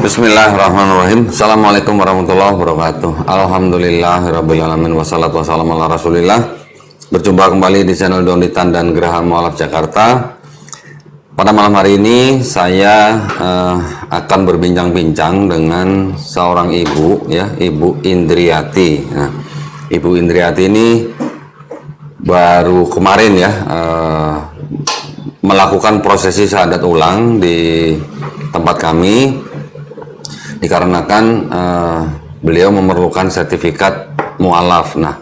Bismillahirrahmanirrahim. Assalamualaikum warahmatullahi wabarakatuh. Alhamdulillahirrabbilalamin. Wassalatu wassalamu ala rasulillah. Berjumpa kembali di channel Donitan dan Geraha Mualaf Jakarta. Pada malam hari ini saya akan berbincang-bincang dengan seorang ibu, ya, Ibu Indriati. Nah, Ibu Indriati ini baru kemarin ya melakukan prosesi syahadat ulang di tempat kami, dikarenakan beliau memerlukan sertifikat mualaf. Nah,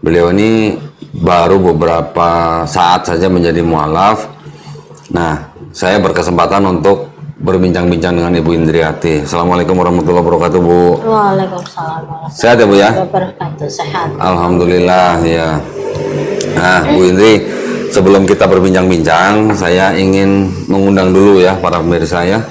beliau ini baru beberapa saat saja menjadi mualaf. Nah, saya berkesempatan untuk berbincang-bincang dengan Ibu Indriati. Assalamualaikum warahmatullahi wabarakatuh, Bu. Waalaikumsalam. Sehat ya, Bu ya? Wabarakatuh. Sehat. Alhamdulillah ya. Nah, Bu Indri, sebelum kita berbincang-bincang, saya ingin mengundang dulu ya para pemirsa ya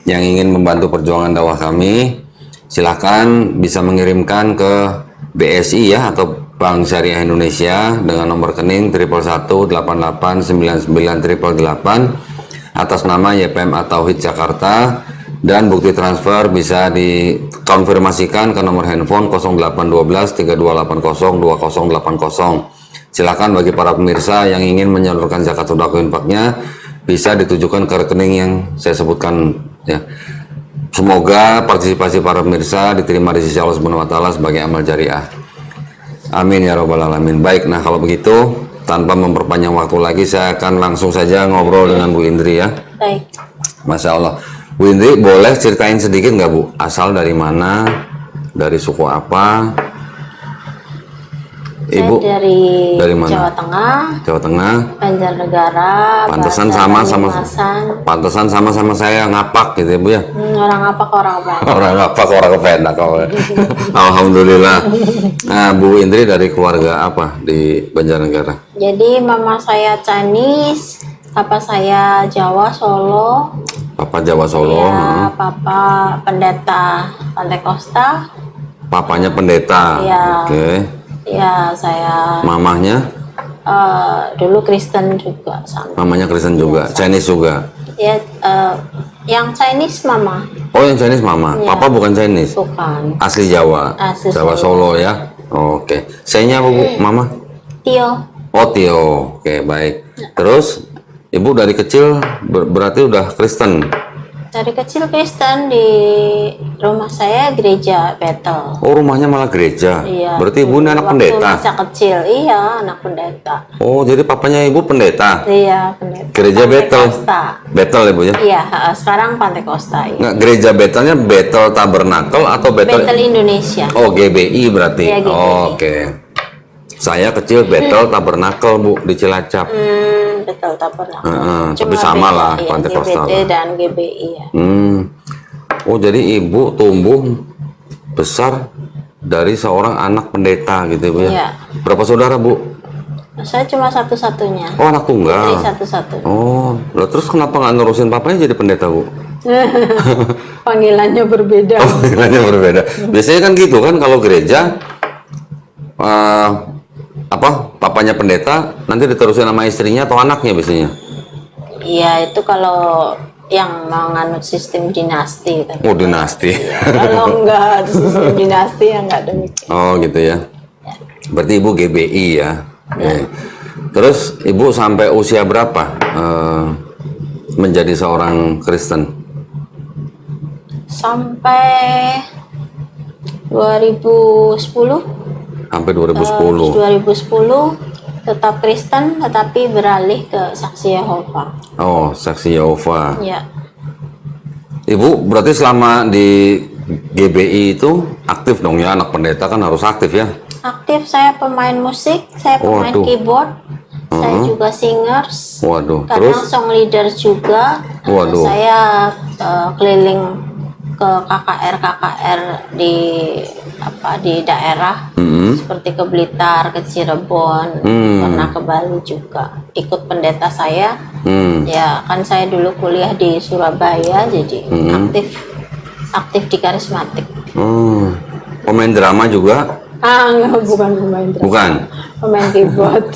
yang ingin membantu perjuangan dakwah kami. Silahkan bisa mengirimkan ke BSI ya, atau Bank Syariah Indonesia dengan nomor rekening 11188998888 atas nama YPM At-Tauhid Jakarta, dan bukti transfer bisa dikonfirmasikan ke nomor handphone 0812 3280 2080. Silakan bagi para pemirsa yang ingin menyalurkan zakat sedekah infaknya bisa ditujukan ke rekening yang saya sebutkan ya. Semoga partisipasi para pemirsa diterima di sisi Allah Subhanahu wa taala sebagai amal jariah. Amin ya rabbal alamin. Baik, nah kalau begitu tanpa memperpanjang waktu lagi saya akan langsung saja ngobrol dengan Bu Indri ya. Baik. Masya Allah. Bu Indri, boleh ceritain sedikit nggak Bu? Asal dari mana? Dari suku apa? Ibu dari mana? Jawa Tengah. Jawa Tengah. Banjarnegara. Pantesan sama saya ngapak gitu ya Bu ya. Orang ngapak, orang apa? Orang ngapak, orang kepenak. Alhamdulillah. Nah, Bu Indri dari keluarga apa di Banjarnegara? Jadi mama saya Chinese, papa saya Jawa Solo. Papa Jawa Solo. Ya, papa pendeta Pantekosta. Papanya pendeta. Ya. Oke. Ya, saya. Mamahnya? Dulu Kristen juga sama. Mamanya Kristen juga, Chinese juga. Ya, yang Chinese mama. Oh, yang Chinese mama. Ya. Papa bukan Chinese. Bukan. Asli Jawa. Asli Jawa Solo ya. Oke. Saya-nya apa Bu? Mama? Tio. Oh, Tio. Oke, baik. Terus Ibu dari kecil berarti udah Kristen. Dari kecil Kristen, di rumah saya gereja Bethel. Oh, rumahnya malah gereja. Iya. Berarti Ibu ini anak Waktu pendeta. masa kecil, iya, anak pendeta. Oh, jadi papanya Ibu pendeta. Iya, pendeta. Gereja Bethel. Pantekosta. Bethel ya Bu ya? Iya, sekarang Pantekosta. Iya. Nggak, gereja Bethelnya Bethel Tabernakel atau Bethel? Bethel Indonesia. Oh, GBI berarti. Iya, GBI. Oh, oke. Saya kecil Bethel Tabernakel Bu di Cilacap. Betul, Tabernakel. Tapi sama beda, lah, iya, Pantekosta. GBT dan GBI ya. Oh, jadi Ibu tumbuh besar dari seorang anak pendeta gitu ya Bu ya? Iya. Berapa saudara Bu? Saya cuma satu-satunya. Oh, anak tunggal. Jadi satu-satunya. Oh, lah terus kenapa nggak nerusin papanya jadi pendeta Bu? Panggilannya berbeda. Oh, panggilannya berbeda. Biasanya kan gitu kan, kalau gereja papanya pendeta nanti diterusin sama istrinya atau anaknya biasanya. Iya, itu kalau yang menganut sistem dinasti. Oh, dinasti. Ya, kalau enggak sistem dinasti ya enggak demikian. Oh, gitu ya. Berarti Ibu GBI ya. Oke. Terus Ibu sampai usia berapa menjadi seorang Kristen? Sampai 2010. Sampai 2010. 2010 tetap Kristen tetapi beralih ke Saksi Yehova. Oh, Saksi Yehova. Ya. Ibu berarti selama di GBI itu aktif dong ya, anak pendeta kan harus aktif ya? Aktif, saya pemain musik, saya pemain Waduh. keyboard, saya juga singers. Waduh, Kadang terus? song leader juga. Waduh. Saya keliling ke KKR di daerah seperti ke Blitar, ke Cirebon, pernah ke Bali juga. Ikut pendeta saya. Ya, kan saya dulu kuliah di Surabaya, jadi aktif di karismatik. Pemain drama juga? Enggak, bukan pemain drum. Bukan. Pemain keyboard.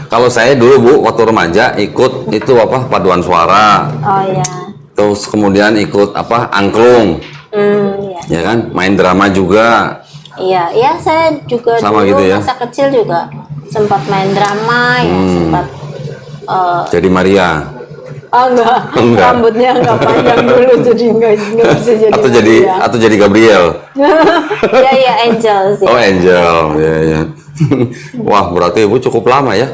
Kalau saya dulu Bu, waktu remaja ikut itu paduan suara. Oh ya. Terus kemudian ikut apa angklung, Iya. ya kan? Main drama juga. Iya, ya saya juga Sama dulu gitu ya? masa kecil juga sempat main drama ya, sempat Jadi Maria. enggak, Enggak. rambutnya enggak panjang dulu jadi enggak bisa jadi Maria. Atau jadi Gabriel. Ya ya Angel sih. Oh Angel, ya ya. Wah berarti ibu cukup lama ya.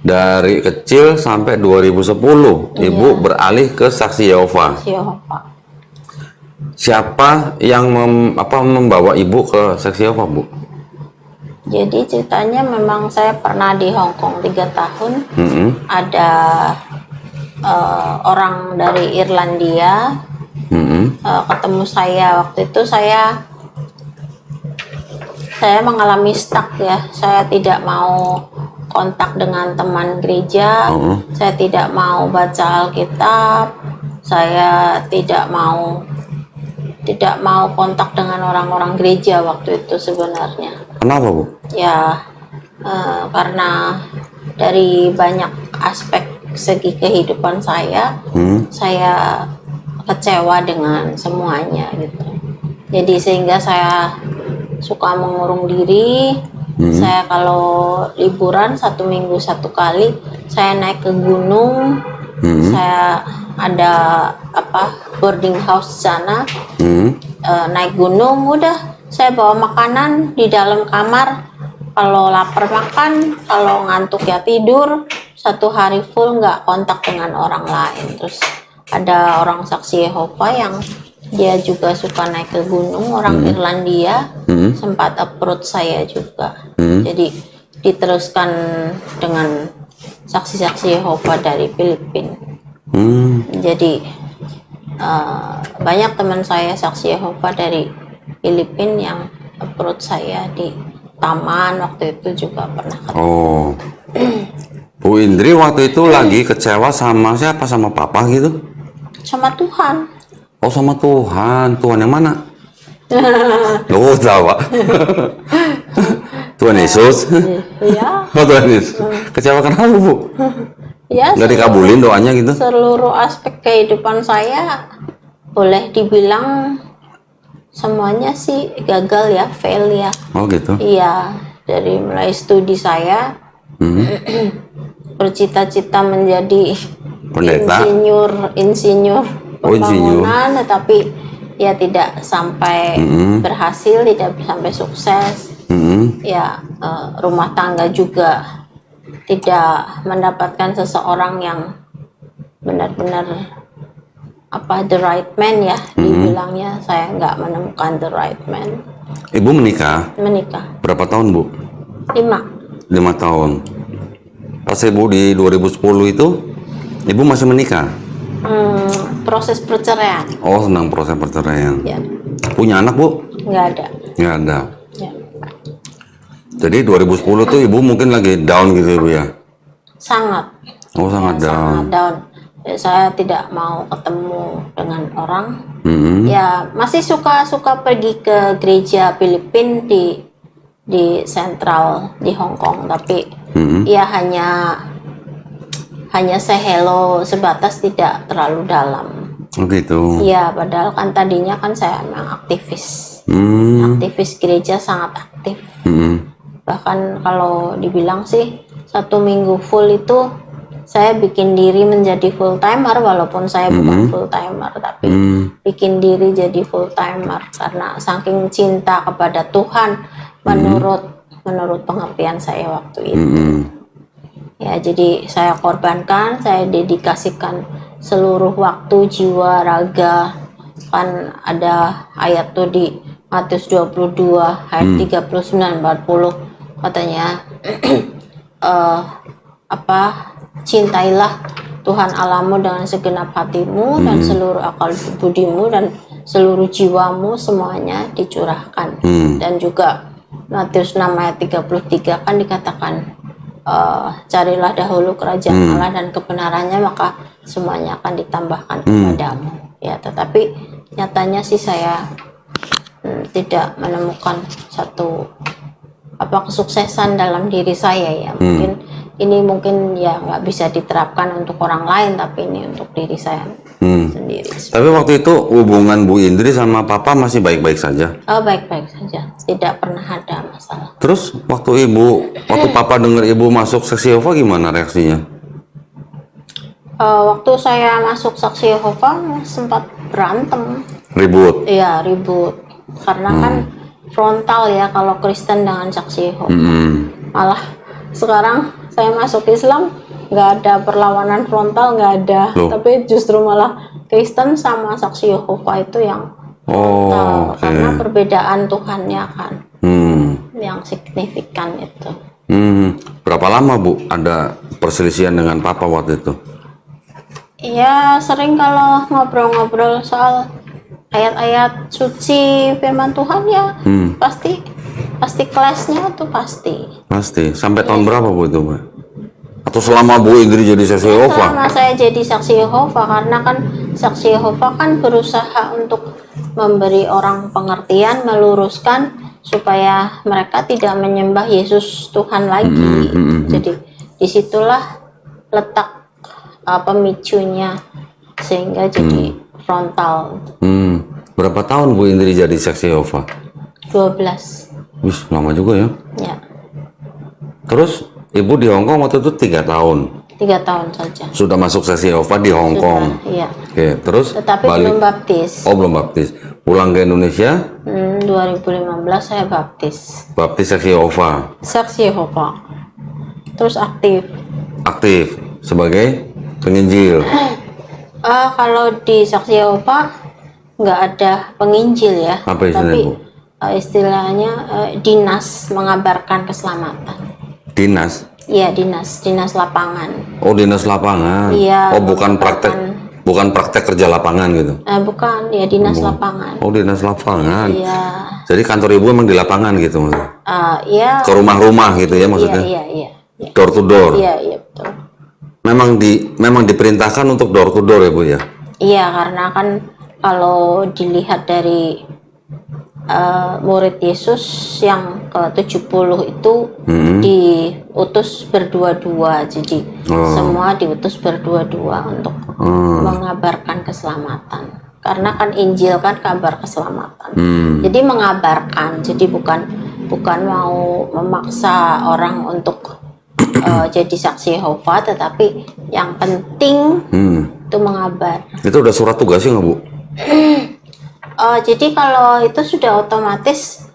Dari kecil sampai 2010, ibu beralih ke Saksi Yehova. Siapa? Siapa yang membawa ibu ke Saksi Yehova, Bu? Jadi ceritanya memang saya pernah di Hong Kong 3 tahun. Ada orang dari Irlandia ketemu saya. Waktu itu saya mengalami stuck ya. Saya tidak mau kontak dengan teman gereja. Saya tidak mau baca Alkitab. Saya tidak mau kontak dengan orang-orang gereja waktu itu sebenarnya. Kenapa, Bu? Ya, karena dari banyak aspek segi kehidupan saya kecewa dengan semuanya gitu. Jadi sehingga saya suka mengurung diri. Saya kalau liburan 1 minggu 1 kali, saya naik ke gunung. Saya ada boarding house sana. Naik gunung, udah saya bawa makanan di dalam kamar. Kalau lapar makan, kalau ngantuk ya tidur. 1 hari full nggak kontak dengan orang lain. Terus ada orang Saksi Yehova yang dia juga suka naik ke gunung, orang Irlandia, sempat approach saya juga. Jadi diteruskan dengan saksi-saksi Yehova dari Filipina. Jadi banyak teman saya Saksi Yehova dari Filipina yang approach saya di taman, waktu itu juga pernah ketemu. Oh, Bu Indri waktu itu lagi kecewa sama siapa? Sama papa gitu? Sama Tuhan. Oh, sama Tuhan. Tuhan yang mana? Oh, tahu, Pak. Tuhan Yesus. Ya, Oh, Tuhan Yesus. Kecewa kenapa, Bu? ya Nggak dikabulin doanya gitu? seluruh aspek kehidupan saya boleh dibilang semuanya sih gagal ya, fail ya. Oh, gitu. Iya, dari mulai studi saya bercita-cita menjadi Pendeta. insinyur Oh, insinyur. pembangunan, tetapi ya tidak sampai berhasil, tidak sampai sukses. Ya, rumah tangga juga tidak mendapatkan seseorang yang benar-benar the right man ya, dibilangnya. Saya nggak menemukan the right man. Ibu menikah berapa tahun, Bu? 5 tahun. Pas Ibu di 2010 itu, Ibu masih menikah? Proses perceraian. Oh, senang proses perceraian. Ya, Punya anak, Bu? nggak ada. Nggak ada. Ya. Jadi 2010 tuh Ibu mungkin lagi down gitu, Ibu ya? Sangat. Oh, sangat down. Sangat down. Ya, saya tidak mau ketemu dengan orang. Ya, masih suka pergi ke gereja Filipina di sentral di Hong Kong, tapi ya hanya say hello sebatas, tidak terlalu dalam. Oh, gitu. Ya, padahal kan tadinya kan saya memang aktivis. Aktivis gereja, sangat aktif. Bahkan kalau dibilang sih 1 minggu full itu saya bikin diri menjadi full timer, walaupun saya bukan full timer, tapi bikin diri jadi full timer karena saking cinta kepada Tuhan menurut pengertian saya waktu itu. Ya, jadi saya korbankan, saya dedikasikan seluruh waktu, jiwa, raga. Kan ada ayat tuh di Matius 22 ayat 39-40, katanya cintailah Tuhan Allahmu dengan segenap hatimu dan seluruh akal budimu dan seluruh jiwamu, semuanya dicurahkan. Dan juga Matius 6 ayat 33 kan dikatakan, carilah dahulu kerajaan Allah dan kebenarannya, maka semuanya akan ditambahkan kepadamu. Ya, tetapi nyatanya sih saya tidak menemukan satu kesuksesan dalam diri saya ya. Mungkin ya nggak bisa diterapkan untuk orang lain, tapi ini untuk diri saya. sendiri. Tapi waktu itu hubungan Bu Indri sama Papa masih baik-baik saja. Oh, baik-baik saja, tidak pernah ada masalah. Terus waktu Papa dengar Ibu masuk saksi Yehova gimana reaksinya? Waktu saya masuk saksi Yehova sempat berantem. Ribut. Iya, ribut. Karena kan frontal ya kalau Kristen dengan saksi Yehova. Malah sekarang saya masuk Islam nggak ada perlawanan frontal, nggak ada. Loh. Tapi justru malah Kristen sama saksi Yehova itu yang frontal. Karena perbedaan Tuhannya kan yang signifikan itu. Berapa lama Bu ada perselisihan dengan Papa waktu itu? Iya, sering kalau ngobrol-ngobrol soal ayat-ayat suci firman Tuhan ya pasti kelasnya tuh pasti. Sampai tahun berapa Bu itu, Bu? Atau selama Bu Indri jadi saksi Yehova? Selama saya jadi saksi Yehova, karena kan saksi Yehova kan berusaha untuk memberi orang pengertian, meluruskan supaya mereka tidak menyembah Yesus Tuhan lagi. Jadi disitulah letak pemicunya sehingga jadi frontal. Berapa tahun Bu Indri jadi saksi Yehova? 12. Wih, lama juga ya. Ya, Terus Ibu di Hongkong waktu itu 3 tahun. 3 tahun saja. Sudah masuk saksi Yehova di Hongkong. Iya. Oke, terus Tetapi belum baptis. Oh, belum baptis. Pulang ke Indonesia, 2015 saya baptis. baptis saksi Yehova. Saksi Yehova. Terus aktif. Aktif sebagai penginjil. Kalau di saksi Yehova nggak ada penginjil ya. Apa istilahnya, tapi Bu? Istilahnya dinas mengabarkan keselamatan. Dinas. Iya, dinas lapangan. Oh, dinas lapangan. Iya, Oh, bukan praktek kerja lapangan gitu. Bukan, ya dinas lapangan. Oh, dinas lapangan. Iya. Jadi kantor Ibu emang di lapangan gitu maksudnya? Iya. Ke rumah-rumah gitu ya maksudnya? Iya. Door to door. Iya, betul. Memang diperintahkan untuk door to door ya Bu ya? Iya, karena kan kalau dilihat dari murid Yesus yang ke-70 itu diutus berdua-dua, jadi semua diutus berdua-dua untuk mengabarkan keselamatan. Karena kan Injil kan kabar keselamatan. Jadi mengabarkan, jadi bukan mau memaksa orang untuk jadi saksi Yehova, tetapi yang penting itu mengabar. Itu udah surat tugasnya nggak Bu? Jadi kalau itu sudah otomatis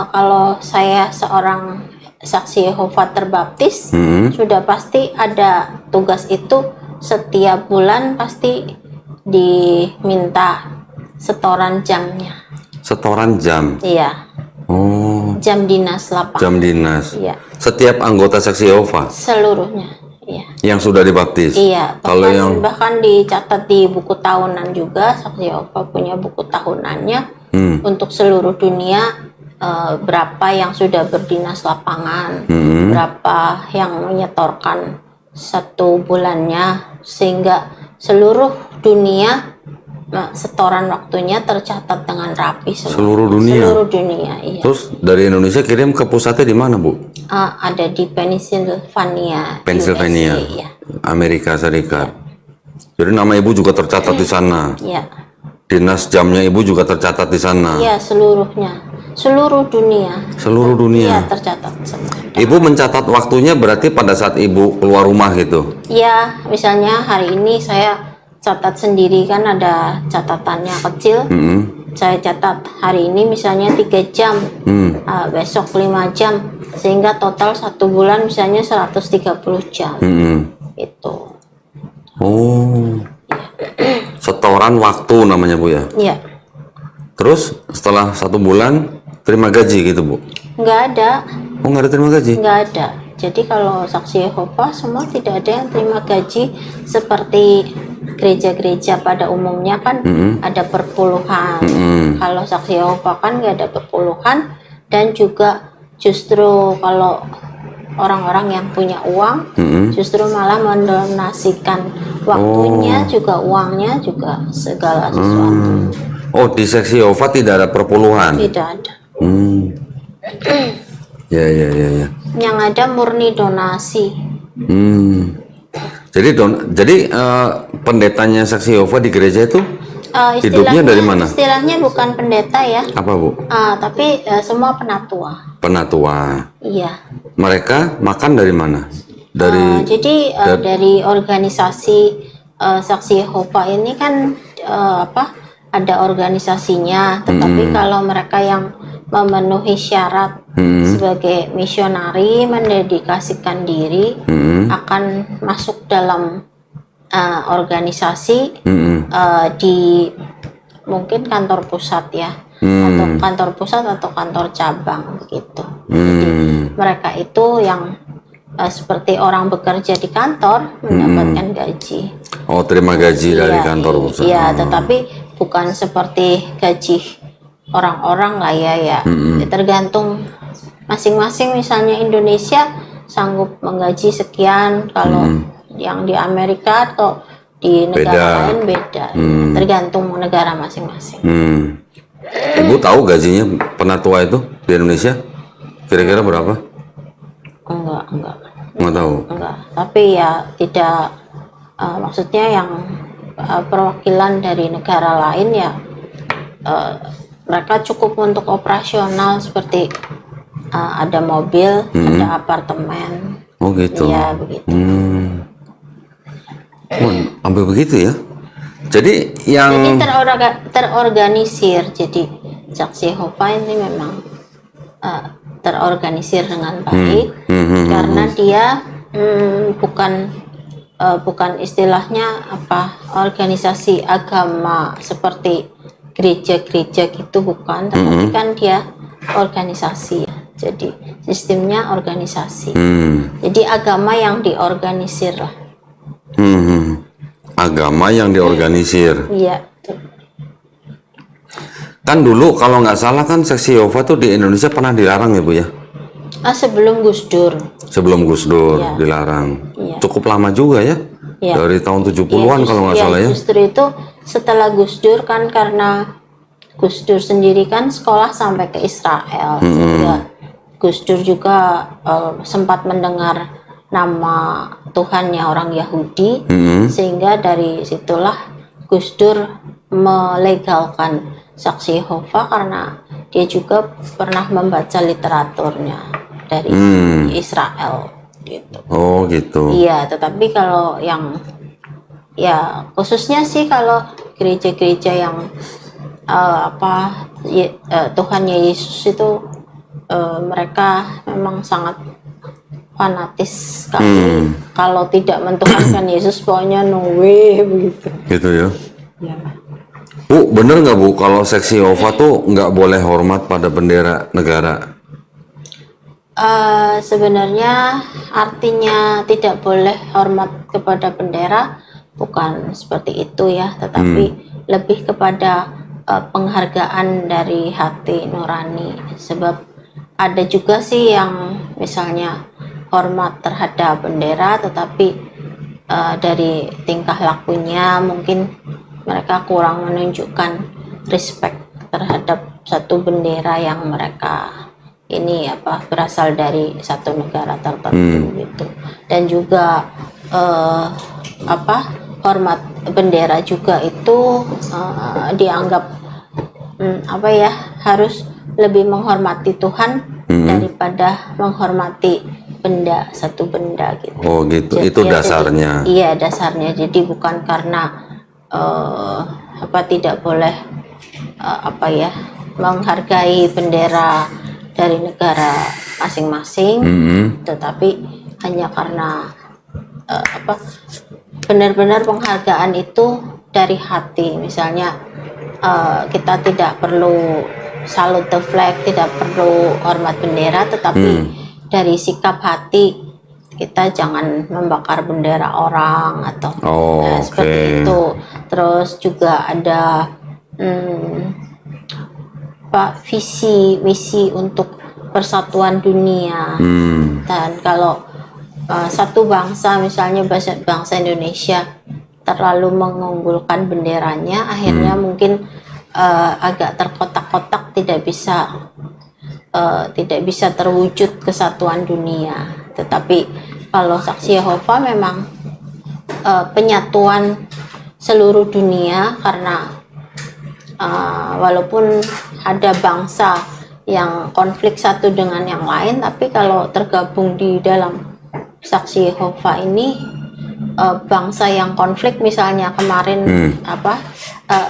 kalau saya seorang saksi Yehova terbaptis sudah pasti ada tugas itu, setiap bulan pasti diminta setoran jamnya. Setoran jam? Iya. Oh. Jam dinas lapangan. Jam dinas. Iya. Setiap anggota saksi Yehova? Seluruhnya. Iya. Yang sudah dibaptis? Iya. Kalau bahkan dicatat di buku tahunan juga, saksi Yehova punya buku tahunannya untuk seluruh dunia. Berapa yang sudah berdinas lapangan, berapa yang menyetorkan satu bulannya, sehingga seluruh dunia setoran waktunya tercatat dengan rapi semua. Seluruh dunia? Seluruh dunia, iya. Terus dari Indonesia kirim ke pusatnya di mana Bu? Ada di Pennsylvania, Pennsylvania, USA, iya. Amerika Serikat. Jadi nama Ibu juga tercatat di sana. Iya. Dinas jamnya Ibu juga tercatat di sana. Iya, seluruhnya. Seluruh dunia. Seluruh dunia. Iya, tercatat semua. Ibu mencatat waktunya berarti pada saat Ibu keluar rumah gitu? Iya, misalnya hari ini saya catat sendiri, kan ada catatannya kecil. Saya catat hari ini misalnya 3 jam, besok 5 jam, sehingga total 1 bulan misalnya 130 jam. Itu. Oh. Setoran waktu namanya Bu ya? Iya. Terus setelah 1 bulan terima gaji gitu Bu? Nggak ada. Oh, nggak ada terima gaji? Nggak ada. Jadi kalau saksi Yehova semua tidak ada yang terima gaji seperti gereja-gereja pada umumnya kan ada perpuluhan. Kalau saksi Yehova kan nggak ada perpuluhan, dan juga justru kalau orang-orang yang punya uang justru malah mendonasikan waktunya, juga uangnya, juga segala sesuatu. Oh, di seksi Yehova tidak ada perpuluhan? Tidak ada. Ya. Yang ada murni donasi. Jadi pendetanya Saksi Yehova di gereja itu hidupnya dari mana? Istilahnya bukan pendeta ya. Apa Bu? Tapi semua penatua. Penatua. Iya. Mereka makan dari mana? Dari organisasi Saksi Yehova ini kan ada organisasinya, tetapi kalau mereka yang memenuhi syarat sebagai misionari, mendedikasikan diri, akan masuk dalam organisasi di mungkin kantor pusat ya, atau kantor pusat atau kantor cabang begitu. Jadi mereka itu yang seperti orang bekerja di kantor mendapatkan gaji. Oh, terima gaji dari kantor pusat. Iya, tetapi bukan seperti gaji orang-orang lah ya. Tergantung masing-masing. Misalnya Indonesia sanggup menggaji sekian, kalau yang di Amerika atau di negara lain beda. Tergantung negara masing-masing. Ibu tahu gajinya penatua itu di Indonesia kira-kira berapa? Enggak tahu. Enggak, tapi ya tidak, maksudnya yang perwakilan dari negara lain ya, mereka cukup untuk operasional, seperti ada mobil, ada apartemen. Oh gitu. Iya begitu. Sampai begitu ya. Jadi terorganisir. Jadi Saksi Yehova ini memang terorganisir dengan baik, karena dia bukan istilahnya organisasi agama seperti gereja-gereja gitu, bukan, tetapi kan dia organisasi. Jadi sistemnya organisasi. Jadi agama yang diorganisir lah. Agama yang diorganisir. Iya. Kan dulu kalau nggak salah kan Saksi Yehova tuh di Indonesia pernah dilarang ya Bu ya? Sebelum Gus Dur. Sebelum Gus Dur dilarang. Iya. Cukup lama juga ya? Iya. Dari tahun 70-an kalau nggak salah ya? Justru itu setelah Gus Dur kan, karena Gus Dur sendiri kan sekolah sampai ke Israel, sehingga Gus Dur juga sempat mendengar nama Tuhannya orang Yahudi, sehingga dari situlah Gus Dur melegalkan Saksi Yehova, karena dia juga pernah membaca literaturnya dari Israel gitu. Oh gitu. Iya, tetapi kalau yang ya khususnya sih kalau gereja-gereja yang Tuhannya Yesus itu, mereka memang sangat fanatis sekali. Kalau tidak mentuhankan Yesus, pokoknya no way begitu. Gitu ya. Ya. Bu, bener nggak Bu kalau Saksi Yehova tuh nggak boleh hormat pada bendera negara? Sebenarnya artinya tidak boleh hormat kepada bendera bukan seperti itu ya, tetapi lebih kepada penghargaan dari hati nurani. Sebab ada juga sih yang misalnya hormat terhadap bendera, tetapi dari tingkah lakunya mungkin mereka kurang menunjukkan respect terhadap satu bendera yang mereka ini berasal dari satu negara tertentu gitu. Dan juga hormat bendera juga itu dianggap harus lebih menghormati Tuhan daripada menghormati satu benda gitu. Oh gitu. Jadi, itu dasarnya. Iya, dasarnya. Jadi bukan karena tidak boleh menghargai bendera dari negara masing-masing, tetapi hanya karena benar-benar penghargaan itu dari hati. Misalnya kita tidak perlu salute the flag, tidak perlu hormat bendera, tetapi dari sikap hati kita jangan membakar bendera orang atau seperti itu. Terus juga ada visi misi untuk persatuan dunia. Dan kalau satu bangsa, misalnya bangsa Indonesia, terlalu mengunggulkan benderanya, akhirnya mungkin agak terkotak-kotak, tidak bisa terwujud kesatuan dunia. Tetapi kalau Saksi Yehova memang penyatuan seluruh dunia, karena walaupun ada bangsa yang konflik satu dengan yang lain, tapi kalau tergabung di dalam Saksi Yehova ini, bangsa yang konflik misalnya kemarin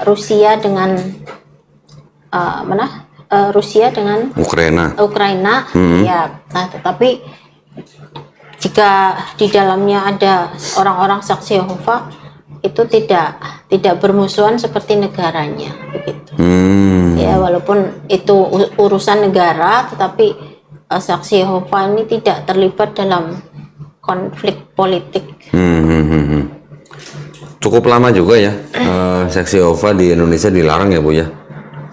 Rusia dengan Rusia dengan Ukraina ya. Nah, tetapi jika di dalamnya ada orang-orang Saksi Yehova, itu tidak bermusuhan seperti negaranya begitu. Ya, walaupun itu urusan negara, tetapi Saksi Yehova ini tidak terlibat dalam konflik politik. Cukup lama juga ya Saksi Yehova di Indonesia dilarang ya Bu ya.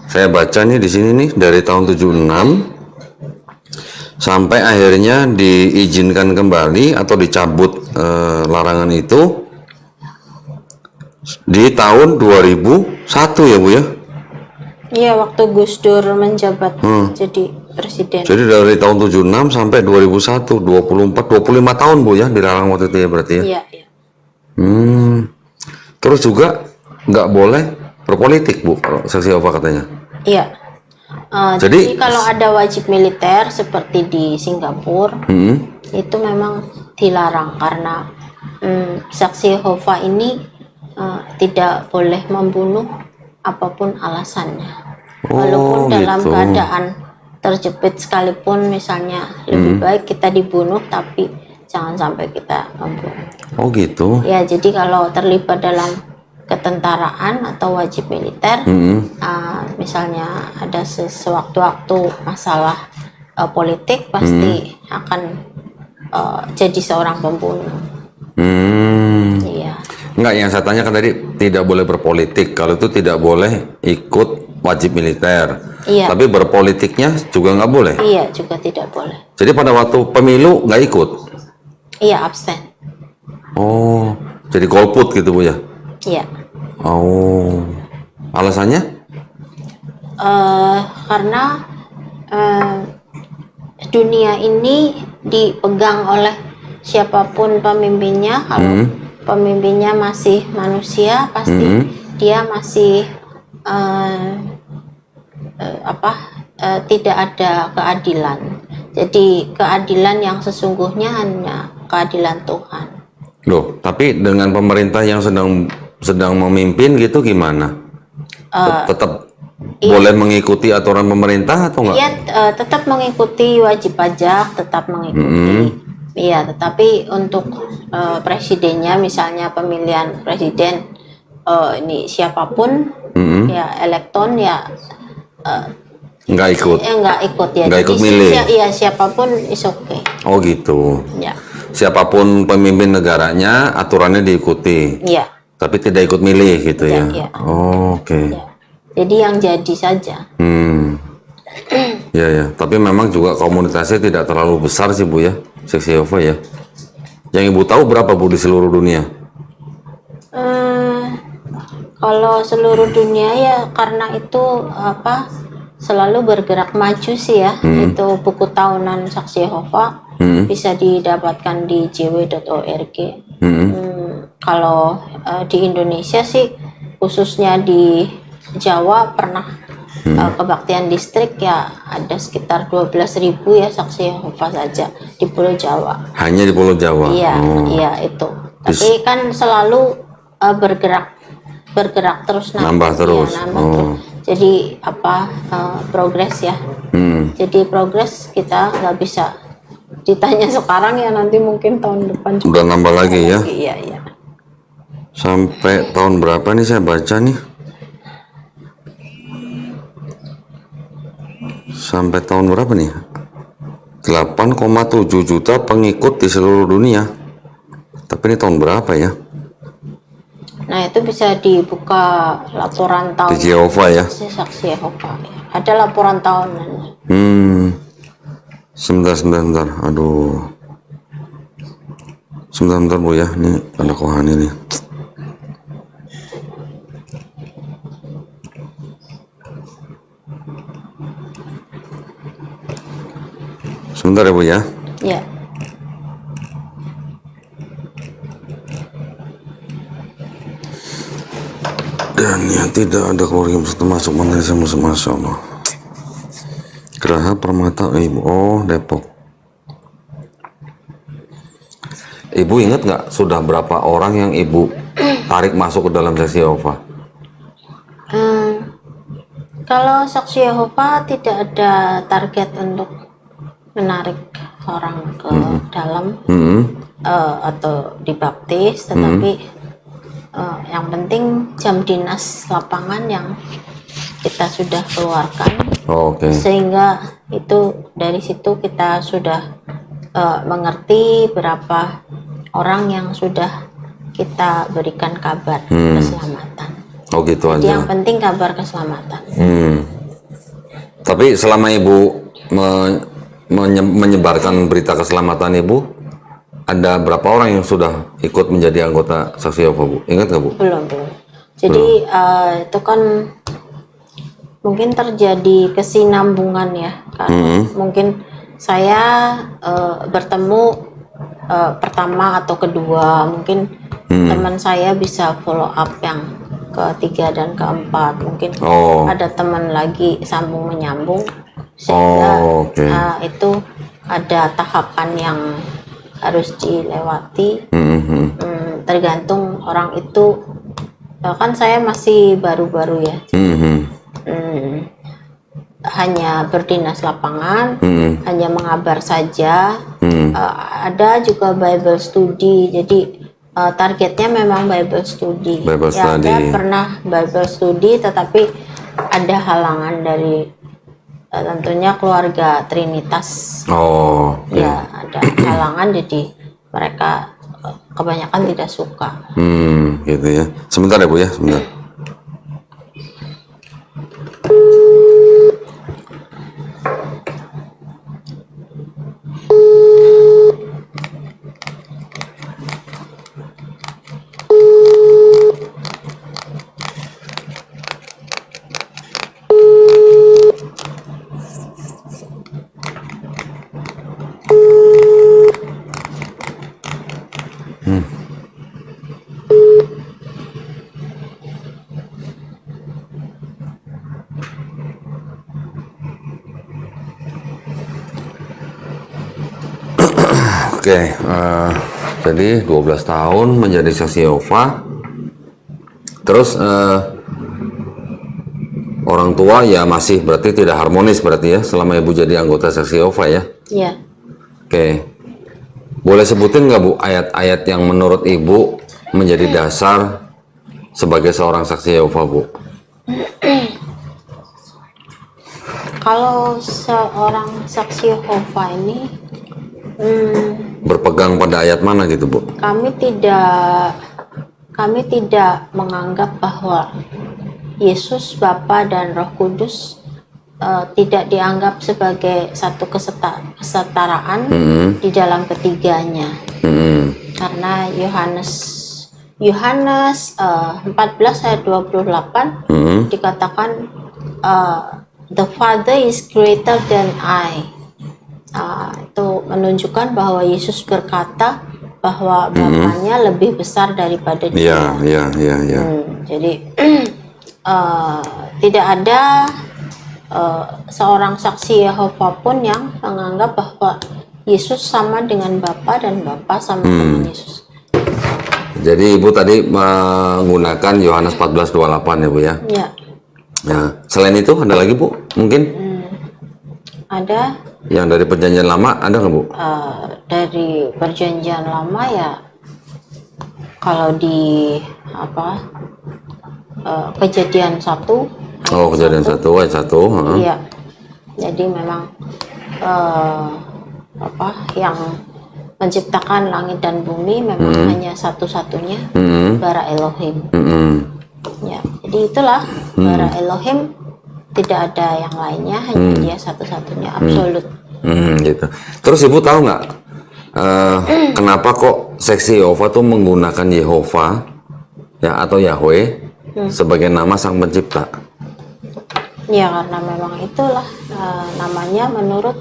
Saya baca nih di sini nih dari tahun 76 sampai akhirnya diizinkan kembali atau dicabut larangan itu di tahun 2001 ya Bu ya. Iya, waktu Gus Dur menjabat jadi presiden. Jadi dari tahun 76 sampai 2001, 25 tahun Bu ya dilarang waktu itu ya berarti ya. Iya, iya. Terus juga nggak boleh berpolitik Bu, kalau Saksi Yehova katanya. Iya. Jadi kalau ada wajib militer seperti di Singapura, itu memang dilarang karena Saksi Yehova ini tidak boleh membunuh apapun alasannya. Walaupun dalam gitu. keadaan terjepit sekalipun, misalnya lebih baik kita dibunuh, tapi jangan sampai kita membunuh. Oh gitu. Ya, jadi kalau terlibat dalam ketentaraan atau wajib militer, misalnya ada sewaktu-waktu masalah politik, pasti akan jadi seorang pembunuh. Iya. Enggak, yang saya tanya kan tadi tidak boleh berpolitik. Kalau itu tidak boleh ikut wajib militer. Iya. Tapi berpolitiknya juga nggak boleh. Iya, juga tidak boleh. Jadi pada waktu pemilu nggak ikut. Iya, abstain. Oh, jadi golput gitu Bu ya? Iya. Oh, alasannya? Karena dunia ini dipegang oleh siapapun pemimpinnya. Kalau pemimpinnya masih manusia, pasti dia masih tidak ada keadilan. Jadi keadilan yang sesungguhnya hanya keadilan Tuhan. Loh, tapi dengan pemerintah yang sedang memimpin gitu gimana? Tetap boleh mengikuti aturan pemerintah atau enggak? Iya, tetap mengikuti wajib pajak, tetap mengikuti. Iya, tetapi untuk presidennya, misalnya pemilihan presiden, ini siapapun, ya elekton ya nggak ikut. Nggak ikut ya. Nggak Jadi ikut milih. Iya, siapapun is okay. Oh gitu. Ya. Siapapun pemimpin negaranya aturannya diikuti. Iya. Tapi tidak ikut milih gitu ya. Iya. Oh, oke. Ya. Jadi yang jadi saja. Ya ya. Tapi memang juga komunitasnya tidak terlalu besar sih Bu ya, Saksi Yehova ya. Yang Ibu tahu berapa Bu di seluruh dunia? Kalau seluruh dunia ya, karena itu selalu bergerak maju sih ya. Itu buku tahunan Saksi Yehova bisa didapatkan di jw.org. Kalau di Indonesia sih, khususnya di Jawa, pernah kebaktian distrik ya ada sekitar 12.000 ya Saksi Yehova saja di Pulau Jawa. Hanya di Pulau Jawa? Iya, iya itu. Tapi kan selalu bergerak terus, nambah terus. Ya, terus. Jadi progres ya. Jadi progres, kita nggak bisa ditanya sekarang ya, nanti mungkin tahun depan udah nambah lagi ya. Iya, iya. Sampai tahun berapa nih saya baca nih? Sampai tahun berapa nih? 8,7 juta pengikut di seluruh dunia. Tapi ini tahun berapa ya? Nah, itu bisa dibuka laporan tahun Di Yehova ya? Saksi Yehova. Ada laporan tahunan. Sebentar. Aduh. Sebentar Bu ya. Ini ada kohani nih. Sebentar ya Bu ya. Ya. Ya tidak ada keluarga masuk mana sama Masya Allah. Geraha Permata Ibu. Oh, Depok. Ibu ingat nggak sudah berapa orang yang ibu tarik masuk ke dalam saksi Yehova? Kalau saksi Yehova tidak ada target untuk menarik orang ke dalam atau dibaptis, tetapi yang penting jam dinas lapangan yang kita sudah keluarkan. Oke. Sehingga itu dari situ kita sudah mengerti berapa orang yang sudah kita berikan kabar keselamatan. Oh gitu Jadi aja. yang penting kabar keselamatan. Tapi selama ibu menyebarkan berita keselamatan ibu, ada berapa orang yang sudah ikut menjadi anggota saksi Yehova, Bu? Ingat nggak, Bu? Belum. Jadi itu kan mungkin terjadi kesinambungan ya, kan? Mungkin saya bertemu pertama atau kedua, mungkin teman saya bisa follow up yang ketiga dan keempat, mungkin ada teman lagi sambung menyambung, sehingga itu ada tahapan yang harus dilewati. Tergantung orang itu, kan saya masih baru-baru ya, hanya berdinas lapangan, hanya mengabar saja. Ada juga Bible study, jadi targetnya memang Bible study. Ada pernah Bible study, tetapi ada halangan dari tentunya keluarga Trinitas. Ya, ada halangan, jadi mereka kebanyakan tidak suka. Gitu ya. Sebentar ya, Bu ya, sebentar. Oke, jadi 12 tahun menjadi saksi Yehova. Terus orang tua ya masih berarti tidak harmonis berarti ya selama ibu jadi anggota saksi Yehova ya? Iya. Oke, boleh sebutin nggak, Bu, ayat-ayat yang menurut ibu menjadi dasar sebagai seorang saksi Yehova, Bu? Kalau seorang saksi Yehova ini berpegang pada ayat mana gitu, Bu? Kami tidak menganggap bahwa Yesus, Bapa dan Roh Kudus tidak dianggap sebagai satu kesetaraan di dalam ketiganya. Karena Yohanes 14 ayat 28 dikatakan the Father is greater than I. Itu menunjukkan bahwa Yesus berkata bahwa Bapaknya lebih besar daripada dia. Jadi tidak ada seorang saksi Yehova pun yang menganggap bahwa Yesus sama dengan Bapa dan Bapa sama dengan Yesus. Jadi ibu tadi menggunakan Yohanes 14:28 ya, Bu ya? Ya. Nah, selain itu ada lagi, Bu? Mungkin? Ada. Yang dari perjanjian lama ada nggak, Bu? Dari perjanjian lama ya, kalau di Kejadian 1. Kejadian 1 ayat 1. Iya. Jadi memang yang menciptakan langit dan bumi memang hanya satu-satunya, bara Elohim. Ya, jadi itulah bara Elohim, tidak ada yang lainnya, hanya dia satu-satunya, absolut. Gitu. Terus ibu tahu nggak kenapa kok saksi Yehova tuh menggunakan Yehova ya atau Yahweh sebagai nama sang pencipta? Ya, karena memang itulah namanya menurut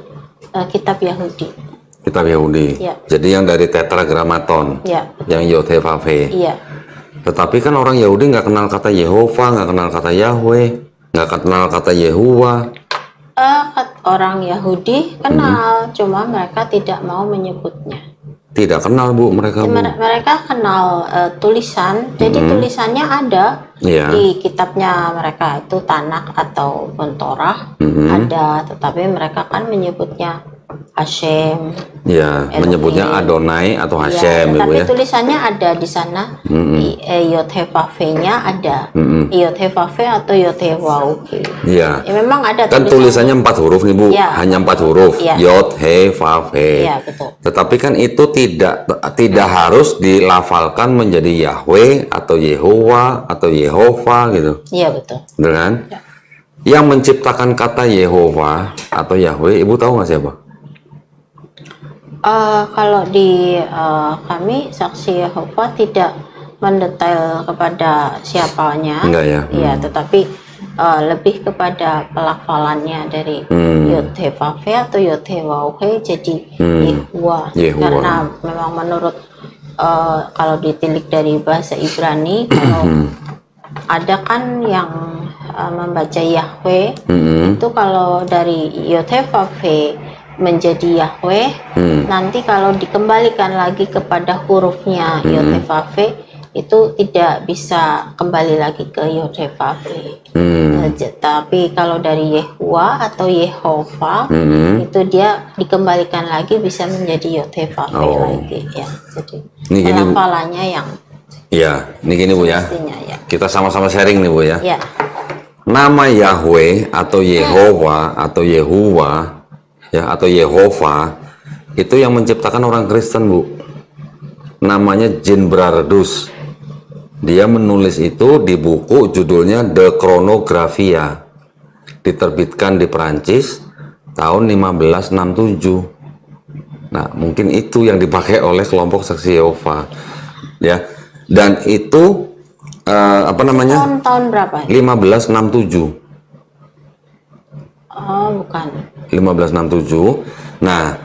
kitab Yahudi. Kitab Yahudi. Ya. Jadi yang dari Tetragrammaton. Ya. Yang Yod He Vav He. Iya. Tetapi kan orang Yahudi nggak kenal kata Yehova, nggak kenal kata Yahweh, nggak kenal kata Yehuwa. Orang Yahudi kenal, cuma mereka tidak mau menyebutnya. Tidak kenal Bu mereka, Bu. Mereka kenal tulisan, jadi tulisannya ada Iya. di kitabnya mereka, itu Tanakh atau Torah ada, tetapi mereka kan menyebutnya Hashem. Ya, menyebutnya Adonai atau Hashem, Ya, Bu tapi ya. tulisannya ada di sana. Yod He Vav He-nya ada. Yod He Vav He atau Yod He Waw He. Iya. Ya, memang ada Kan tulisannya 4 huruf nih Bu, Ya, hanya 4 huruf, ya. Yod, He, Vav, He. Iya, betul. Tetapi kan itu tidak harus dilafalkan menjadi Yahweh atau Yehowa atau Yehova gitu, Iya, betul. betul kan? Ya. Yang menciptakan kata Yehova atau Yahweh, Ibu tahu nggak siapa? Kalau di kami Saksi Yehova tidak mendetail kepada siapanya, Enggak ya? Iya, tetapi lebih kepada pelafalannya dari Yod He Vav He atau Yod He Waw He jadi Yehuwa. Yehuwa. Karena memang menurut kalau ditilik dari bahasa Ibrani, kalau ada kan yang membaca Yahweh, itu kalau dari Yod He Vav He menjadi Yahweh, nanti kalau dikembalikan lagi kepada hurufnya Yod He Vav He, itu tidak bisa kembali lagi ke Yod He Vav He. Tapi kalau dari Yehuwa atau Yehova, itu dia dikembalikan lagi bisa menjadi Yod He Vav He lagi ya. Jadi Ini gini, Bu. pelafalannya yang Iya, ini gini Bu ya. mestinya ya. Kita sama-sama sharing nih Bu ya. Ya, Nama Yahweh atau Yehova atau Yehuwa ya atau Yehova itu yang menciptakan orang Kristen Bu, namanya Jean Brardus. Dia menulis itu di buku judulnya The Chronographia, diterbitkan di Perancis tahun 1567. Nah mungkin itu yang dipakai oleh kelompok Saksi Yehova ya, dan itu apa namanya, tahun berapa? 1567. Oh, bukan. 1567. Nah,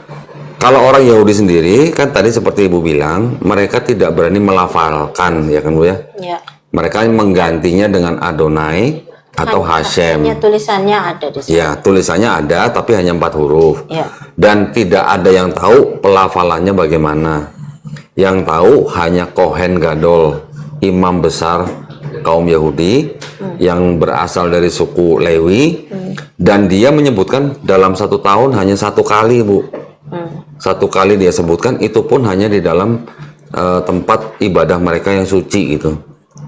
kalau orang Yahudi sendiri kan tadi seperti Ibu bilang, mereka tidak berani melafalkan ya kan Bu ya. Ya. Mereka menggantinya dengan Adonai atau Hashem. Hanya tulisannya ada di sana. Ya, tulisannya ada tapi hanya 4 huruf. Ya. Dan tidak ada yang tahu pelafalannya bagaimana. Yang tahu hanya Kohen Gadol, imam besar kaum Yahudi yang berasal dari suku Lewi, dan dia menyebutkan dalam 1 tahun hanya 1 kali Bu. 1 kali dia sebutkan, itu pun hanya di dalam tempat ibadah mereka yang suci gitu.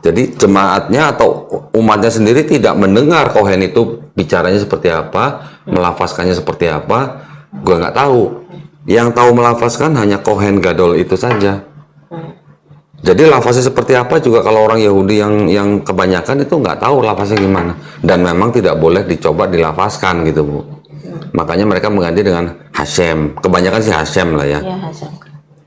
Jadi jemaatnya atau umatnya sendiri tidak mendengar Kohen itu bicaranya seperti apa, melafazkannya seperti apa, gua nggak tahu. Yang tahu melafazkan hanya Kohen Gadol itu saja. Jadi lafaznya seperti apa juga kalau orang Yahudi yang kebanyakan itu nggak tahu lafaznya gimana, dan memang tidak boleh dicoba dilafazkan gitu Bu. Makanya mereka mengganti dengan Hashem, kebanyakan sih Hashem lah ya. Ya, Hasan.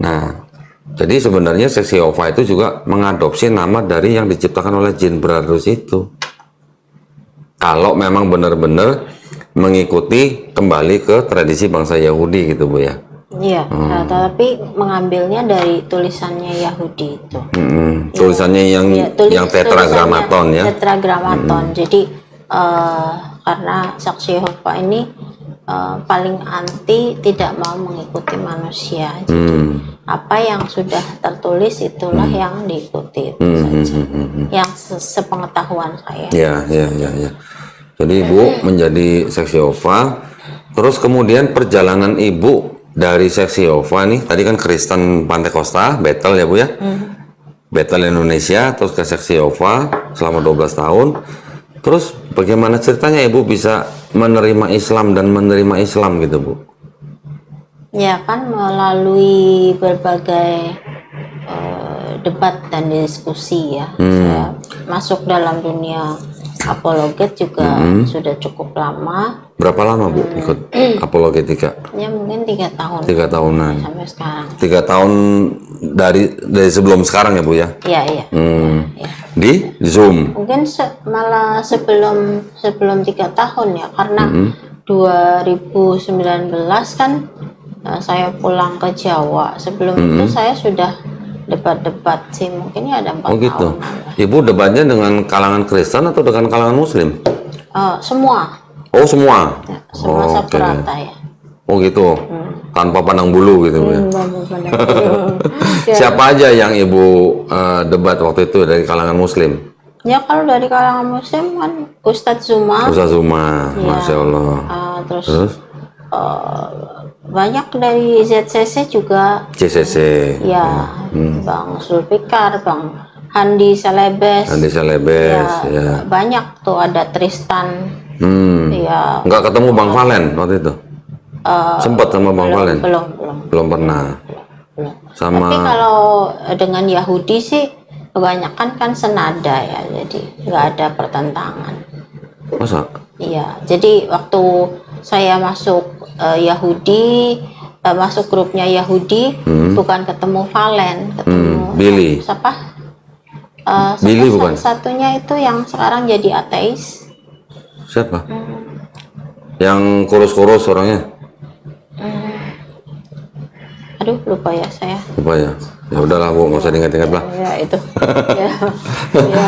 Nah, jadi sebenarnya Saksi Yehova itu juga mengadopsi nama dari yang diciptakan oleh Jean Brardus itu. Kalau memang benar-benar mengikuti kembali ke tradisi bangsa Yahudi gitu Bu ya. Iya, tapi mengambilnya dari tulisannya Yahudi itu. Tulisannya yang tetragrammaton ya. Tetragrammaton. Jadi karena Saksi Yehova ini paling anti tidak mau mengikuti manusia. Jadi apa yang sudah tertulis itulah yang diikuti itu saja. Yang sepengetahuan saya. Ya. Jadi Ibu menjadi Saksi Yehova, terus kemudian perjalanan Ibu dari Saksi Yehova nih, tadi kan Kristen Pantai Kosta, Bethel ya Bu ya. Bethel Indonesia, terus ke Saksi Yehova selama 12 tahun. Terus bagaimana ceritanya Ibu bisa menerima Islam dan menerima Islam gitu Bu? Ya kan melalui berbagai debat dan diskusi ya. Saya masuk dalam dunia apologet juga sudah cukup lama. Berapa lama Bu ikut apologetika? Ya mungkin 3 tahun. 3 tahunan. Sampai sekarang. 3 tahun dari sebelum sekarang ya Bu ya? Iya. Ya. Di Zoom? Mungkin malah sebelum 3 tahun ya, karena 2019 kan saya pulang ke Jawa. Sebelum itu saya sudah debat-debat sih, mungkin ya ada 4 Oh gitu. tahunan lah. Ibu debatnya dengan kalangan Kristen atau dengan kalangan Muslim? Semua, Oh semua. ya, semua sapu Oke. rata ya. Oh gitu. Tanpa pandang bulu gitu Bu, ya. Ya. Siapa aja yang Ibu debat waktu itu dari kalangan Muslim? Ya kalau dari kalangan Muslim kan Ustadz Zuma, Ustaz Zuma, Masya Allah. terus Terus banyak dari ZCC juga, CCC, ya, Bang Zulfikar, Bang Handi Salebes, Andi Salebes, ya. banyak tuh, ada Tristan, ya. Nggak ketemu Bang Valen waktu itu? Sempat sama Bang Valen? belum. Belum pernah. Sama. Tapi kalau dengan Yahudi sih kebanyakan kan senada ya, jadi nggak ada pertentangan. Masa? Iya, jadi waktu saya masuk Yahudi, masuk grupnya Yahudi, bukan ketemu Valen, ketemu Billy. siapa? Billy bukan? Satunya itu yang sekarang jadi ateis. Siapa? Yang kurus-kurus orangnya? Aduh, lupa ya saya. Lupa ya. Ya udahlah Bu, nggak usah diingat-ingat lah. Ya itu. Ya. Ya.